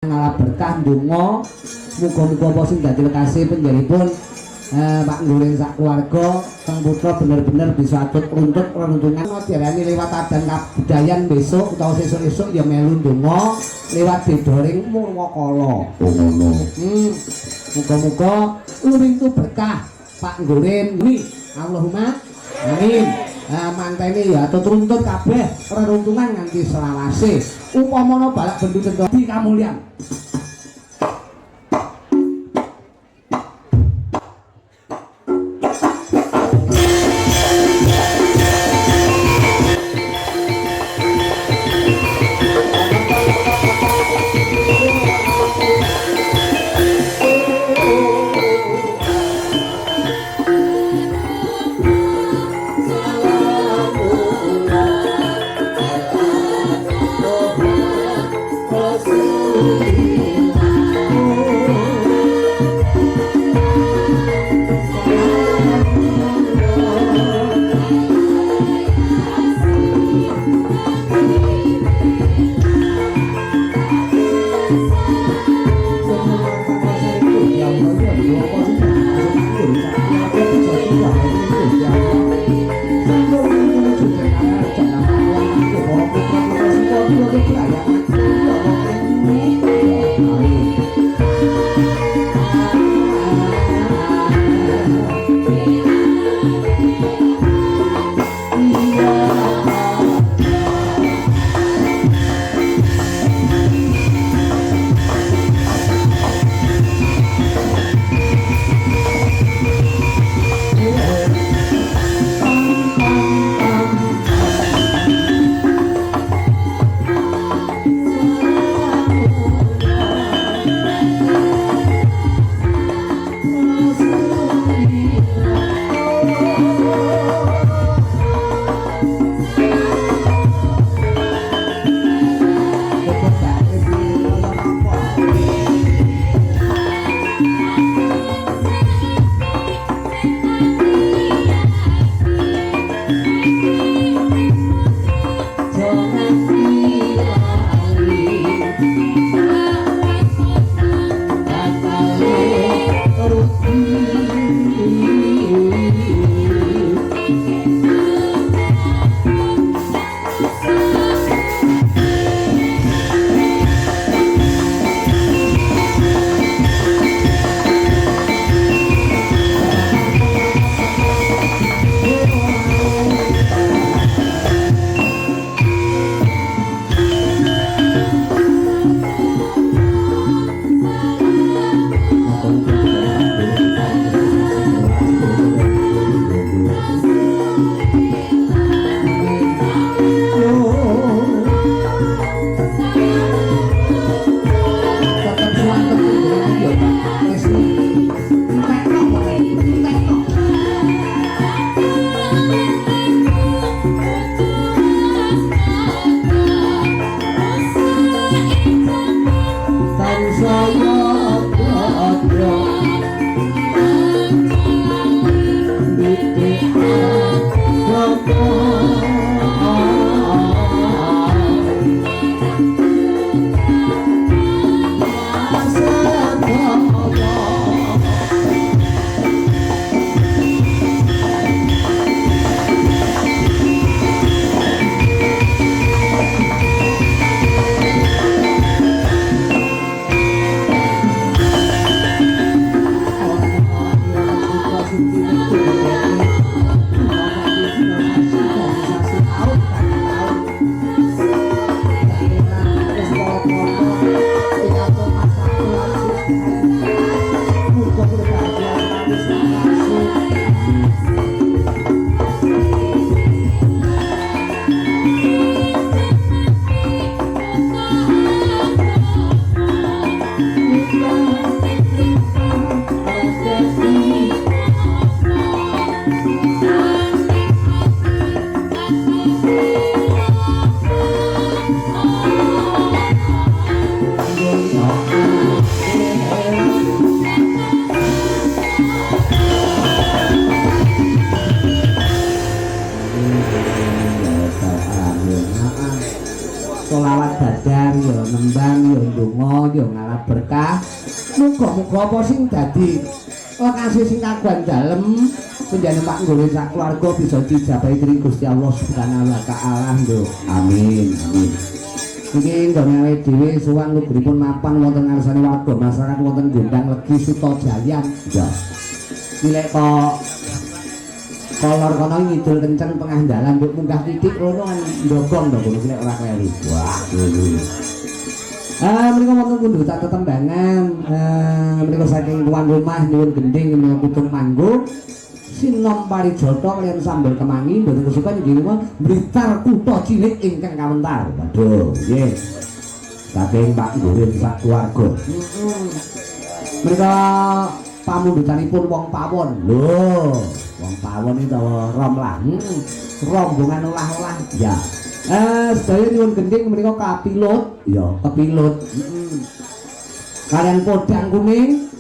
ngalah berkah ndonga muga-muga apa sing dadi lekase panjenenganipun Pak Nggoleng sak keluarga Kang Putra bener-bener bisa atut runtut renungan diarani lewat adan kabudayan besok utawa sesuk-esuk ya melu ndonga lewat dedoring Murwakala. Ngono. Muga-muga luring tu berkah Pak Nggoleng wi Allahumma amin. Mantene ya atut runtut kabeh renungan nganti selawase upamana balak bendu tento di kamulyan. Allah berkah. Muga-muga apa sing dadi lokasi sing kagungan dalem penjane Pak Nggone sak keluarga bisa dijabahi dening Gusti Allah Subhanahu wa taala. Amin. Amin. Iki nggone awake dhewe suwan lubripun mapan wonten ngarsane warga masyarakat wonten Gondang Legi Sutojayan. Ya. Nilai kok kolor kono ngidul kenceng tengah dalan mbok munggah titik rono kan ndogong to kuwi nek ora kleru. Wah, menika wonten pundutan tetembangan. Menika saking tuan rumah nyuwun gending menika putung manggung. Sinom Parijoto kalian sambal kemangi mboten kesukaan inggih menika Blitar kutha cilik ingkang kawentar. Waduh, nggih. Saking Pak Nggone sak keluarga. Menika pamundutanipun wong pawon. Lho, wong pawon iki tawa romlah. Rombongan olah-olah. Ya. Sedaya nyuwun gending menika kapilut. Ya, kepilut. Kalian podang kuning.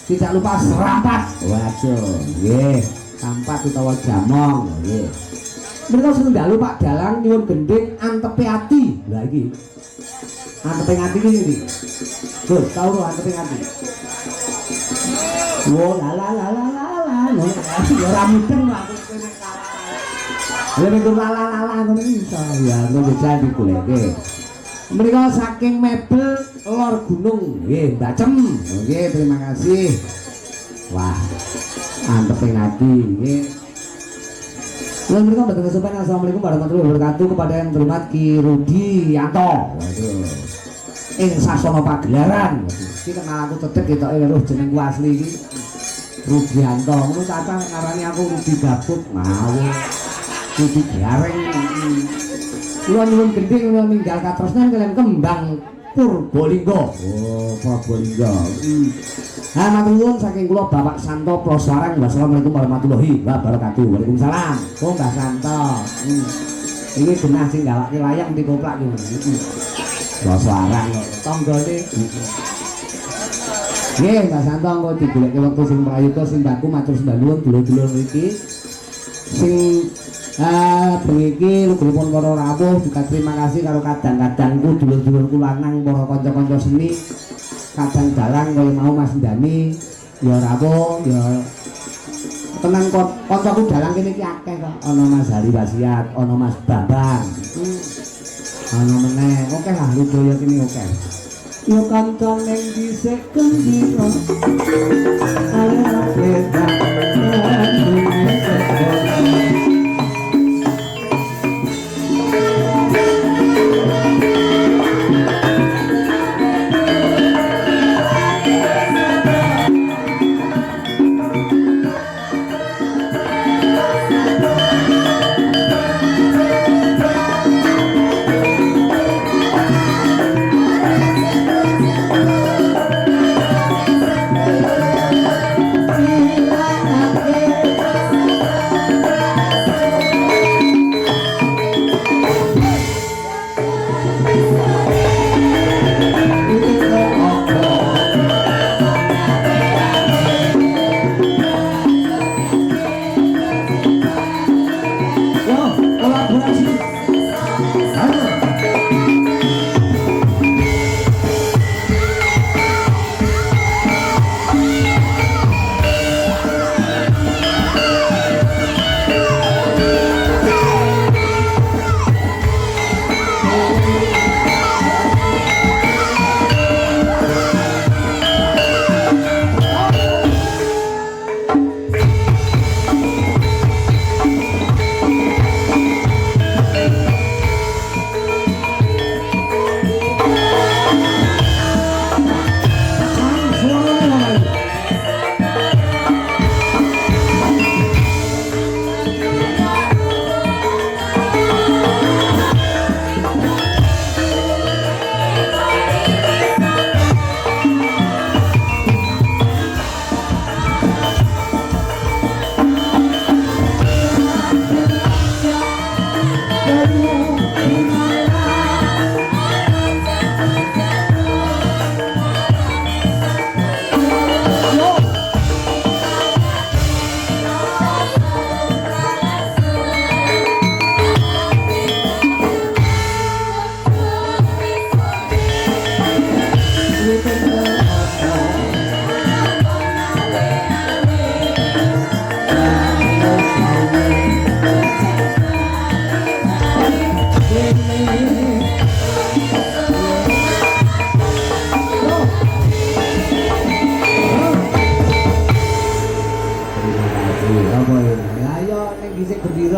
Tidak lupa serampat. Waduh, nggih. Sampat utawa jamong, nggih. Menika setunggal Pak Dalang nyuwun gending antepe ati. Lah iki. Antepe ati iki ndi? Gus, tau lho antepe ati. Wo la la la la la la. Ya ora mudeng aku kene kalah. Ya nek la la la la ngono iso. Ya ngono bisa digoleke. Menika saking mebel Lor Gunung nggih Mbacem. Nggih terima kasih. Wah, antep ngati nggih. Lalu mereka mboten kesupen. Assalamualaikum warahmatullahi wabarakatuh kepada yang terhormat Ki Rudi Yanto. Waduh. Sasana Pagelaran. Iki kenal aku cedhek ketok weruh jenengku asli iki. Rudi Yanto. Ngono cacah ngarani aku Rudi Gabut mawon. Rudi Gareng. Kula nyuwun gending kula ninggal katresnan kalian Kembang Purbalingga. Oh, Purbalingga. Matur nuwun saking kula Bapak Santo Proswarang. Wassalamualaikum warahmatullahi wabarakatuh. Waalaikumsalam. Oh, Mbah Santo. Ini genah sing gawake layang di koplak iki. Proswarang tanggane. Nggih, Mbah Santo engko digoleki wektu sing prayuga sing baku matur sembah nuwun dulur-dulur iki. Sing bengi lubripun para rawuh juga terima kasih karo kadang-kadangku dulur-dulurku lanang para kanca-kanca seni kadang dalang kaya mau Mas Dani ya rawuh ya tenan kancaku dalang kene iki akeh kok ana Mas Hari Wasiat ana Mas Bambang ana meneh oke lah Ludaya kene oke ya kanca ning dhisik kendira ala beda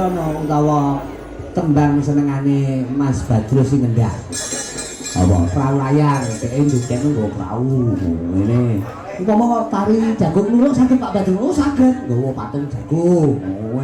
ana utawa tembang senengane Mas Badro sing ngendah. Apa perahu layang, dhek ndukene nggo perahu ngene. Umpama tari jagung nuruk saged Pak Badro, oh saged nggawa patung jagung. Oh,